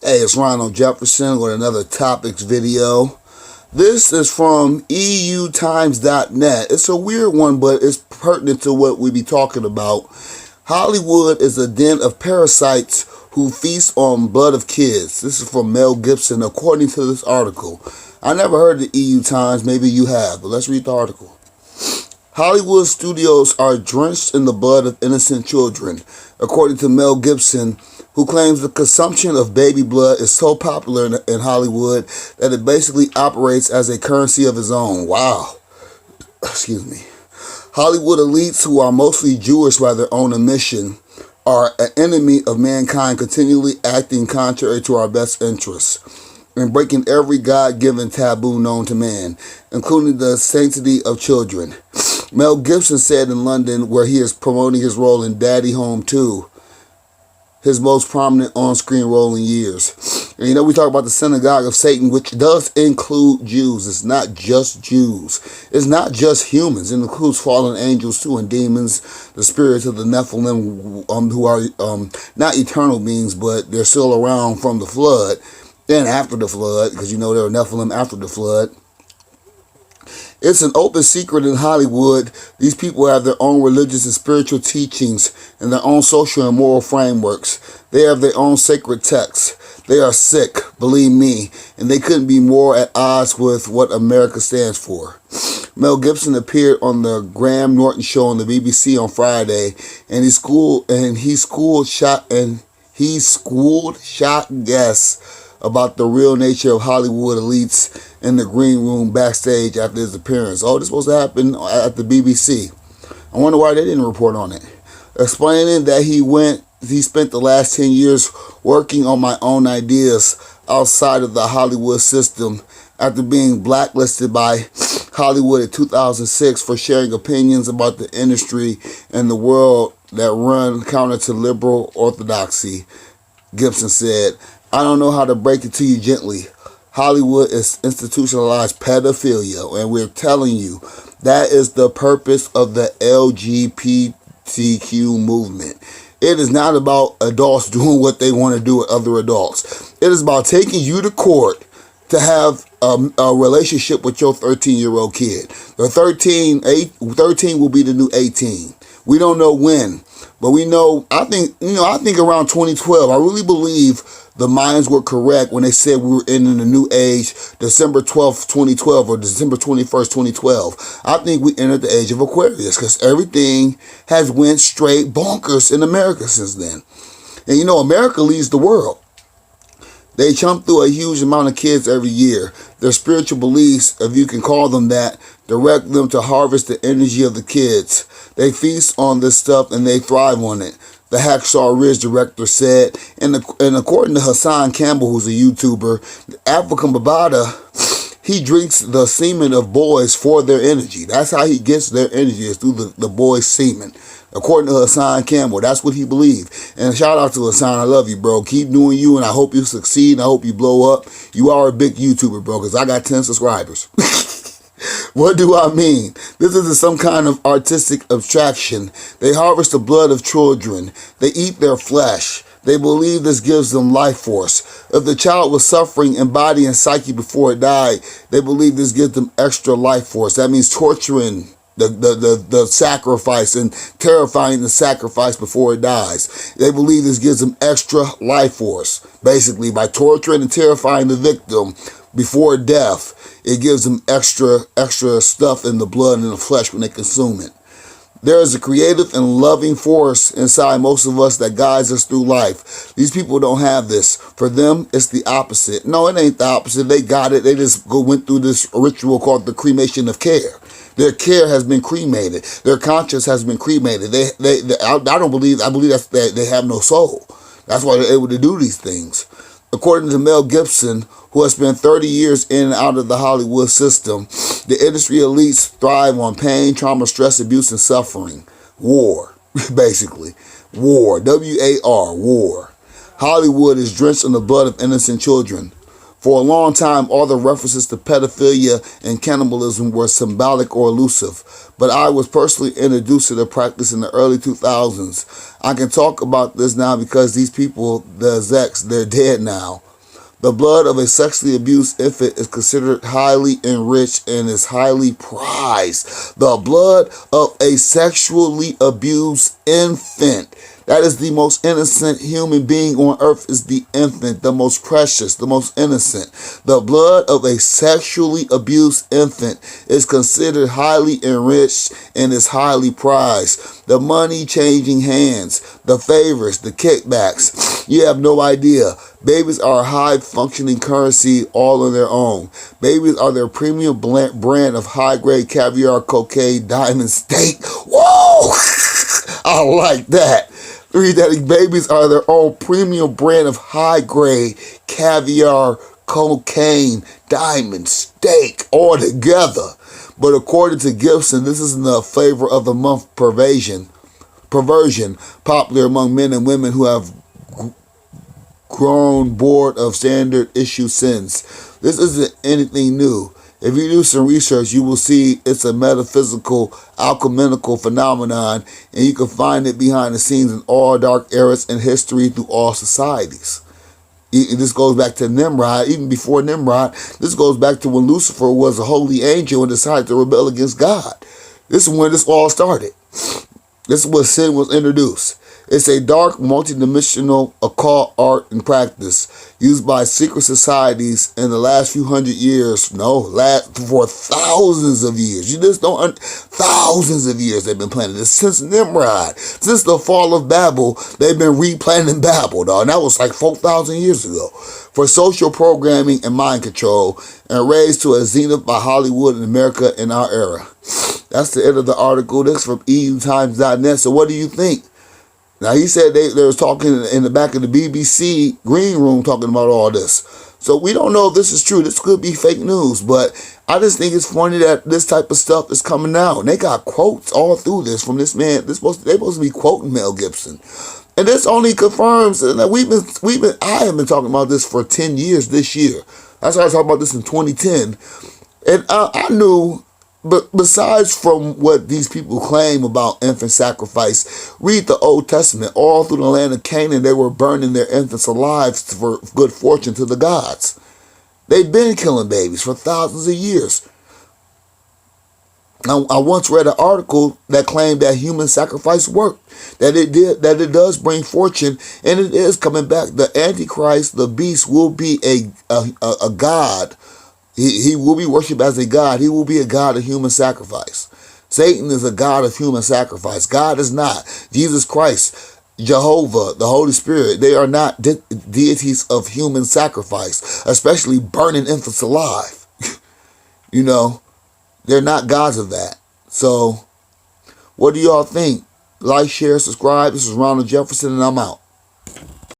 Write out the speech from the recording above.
Hey, it's Ronald Jefferson with another topics video. This is from EUTimes.net. It's a weird one, but it's pertinent to what we be talking about. Hollywood is a den of parasites who feast on blood of kids. This is from Mel Gibson, according to this article. I never heard of the EU Times. Maybe you have, but let's read the article. Hollywood studios are drenched in the blood of innocent children, according to Mel Gibson, who claims the consumption of baby blood is so popular in Hollywood that it basically operates as a currency of its own. Wow. Excuse me. Hollywood elites, who are mostly Jewish by their own admission, are an enemy of mankind, continually acting contrary to our best interests and breaking every God-given taboo known to man, including the sanctity of children. Mel Gibson said in London, where he is promoting his role in Daddy Home 2, his most prominent on-screen role in years. And we talk about the synagogue of Satan, which does include Jews. It's not just Jews. It's not just humans. It includes fallen angels too, and demons, the spirits of the Nephilim, who are not eternal beings, but they're still around from the flood and after the flood, because there were Nephilim after the flood. It's an open secret in Hollywood. These people have their own religious and spiritual teachings and their own social and moral frameworks. They have their own sacred texts. They are sick, believe me, and they couldn't be more at odds with what America stands for. Mel Gibson appeared on the Graham Norton show on the BBC on Friday, and he schooled shocked guests about the real nature of Hollywood elites in the green room backstage after his appearance. Oh, this is supposed to happen at the BBC. I wonder why they didn't report on it. Explaining that he spent the last 10 years working on my own ideas outside of the Hollywood system after being blacklisted by Hollywood in 2006 for sharing opinions about the industry and the world that run counter to liberal orthodoxy. Gibson said, "I don't know how to break it to you gently. Hollywood is institutionalized pedophilia, and we're telling you that is the purpose of the LGBTQ movement. It is not about adults doing what they want to do with other adults. It is about taking you to court to have a relationship with your 13-year-old kid. The 13 will be the new 18. We don't know when, but we know, I think around 2012, I really believe the Mayans were correct when they said we were in the new age, December 12th, 2012, or December 21st, 2012. I think we entered the age of Aquarius, because everything has went straight bonkers in America since then. And America leads the world. They chump through a huge amount of kids every year. Their spiritual beliefs, if you can call them that, direct them to harvest the energy of the kids. They feast on this stuff and they thrive on it, the Hacksaw Ridge director said. And according to Hassan Campbell, who's a YouTuber, African Babada, he drinks the semen of boys for their energy. That's how he gets their energy, is through the boys' semen. According to Hassan Campbell, that's what he believed. And shout out to Hassan. I love you, bro. Keep doing you, and I hope you succeed. I hope you blow up. You are a big YouTuber, bro, because I got 10 subscribers. What do I mean? This isn't some kind of artistic abstraction. They harvest the blood of children. They eat their flesh. They believe this gives them life force. If the child was suffering in body and psyche before it died, they believe this gives them extra life force. That means torturing the sacrifice and terrifying the sacrifice before it dies. They believe this gives them extra life force. Basically, by torturing and terrifying the victim before death, it gives them extra stuff in the blood and in the flesh when they consume it. There is a creative and loving force inside most of us that guides us through life. These people don't have this. For them, it's the opposite. No, it ain't the opposite. They got it. They just went through this ritual called the cremation of care. Their care has been cremated. Their conscience has been cremated. I believe that's that they have no soul. That's why they're able to do these things. According to Mel Gibson, who has spent 30 years in and out of the Hollywood system, the industry elites thrive on pain, trauma, stress, abuse, and suffering. War, basically. War. W-A-R, war. Hollywood is drenched in the blood of innocent children. For a long time, all the references to pedophilia and cannibalism were symbolic or elusive, but I was personally introduced to the practice in the early 2000s. I can talk about this now because these people, the execs, they're dead now. The blood of a sexually abused infant is considered highly enriched and is highly prized. The blood of a sexually abused infant. That is the most innocent human being on earth, is the infant, the most precious, the most innocent. The blood of a sexually abused infant is considered highly enriched and is highly prized. The money changing hands, the favors, the kickbacks. You have no idea. Babies are a high functioning currency all on their own. Babies are their premium brand of high grade caviar, cocaine, diamond, steak. Whoa! I like that. Read that. Babies are their own premium brand of high grade caviar, cocaine, diamond, steak, all together. But according to Gibson, this is in the flavor of the month perversion, popular among men and women who have grown bored of standard issue sins. This isn't anything new. If you do some research, you will see it's a metaphysical, alchemical phenomenon, and you can find it behind the scenes in all dark eras in history through all societies. This goes back to Nimrod, even before Nimrod. This goes back to when Lucifer was a holy angel and decided to rebel against God. This is when this all started. This is when sin was introduced. It's a dark, multidimensional, occult art and practice used by secret societies in the last few hundred years. For thousands of years. You just don't. Thousands of years they've been planning this. Since Nimrod, since the fall of Babel, they've been replanting Babel, dog. And that was like 4,000 years ago. For social programming and mind control, and raised to a zenith by Hollywood in America in our era. That's the end of the article. This is from EUTimes.net. So what do you think? Now, he said they was talking in the back of the BBC green room talking about all this. So we don't know if this is true. This could be fake news. But I just think it's funny that this type of stuff is coming out. And they got quotes all through this from this man. They're supposed to be quoting Mel Gibson. And this only confirms that I have been talking about this for 10 years this year. That's why I talked about this in 2010. And I knew. But besides from what these people claim about infant sacrifice, read the Old Testament. All through the land of Canaan, they were burning their infants alive for good fortune to the gods. They've been killing babies for thousands of years. I once read an article that claimed that human sacrifice worked, that it does bring fortune, and it is coming back. The Antichrist, the beast, will be a god. He will be worshipped as a god. He will be a god of human sacrifice. Satan is a god of human sacrifice. God is not. Jesus Christ, Jehovah, the Holy Spirit, they are not deities of human sacrifice, especially burning infants alive. They're not gods of that. So, what do y'all think? Like, share, subscribe. This is Ronald Jefferson, and I'm out.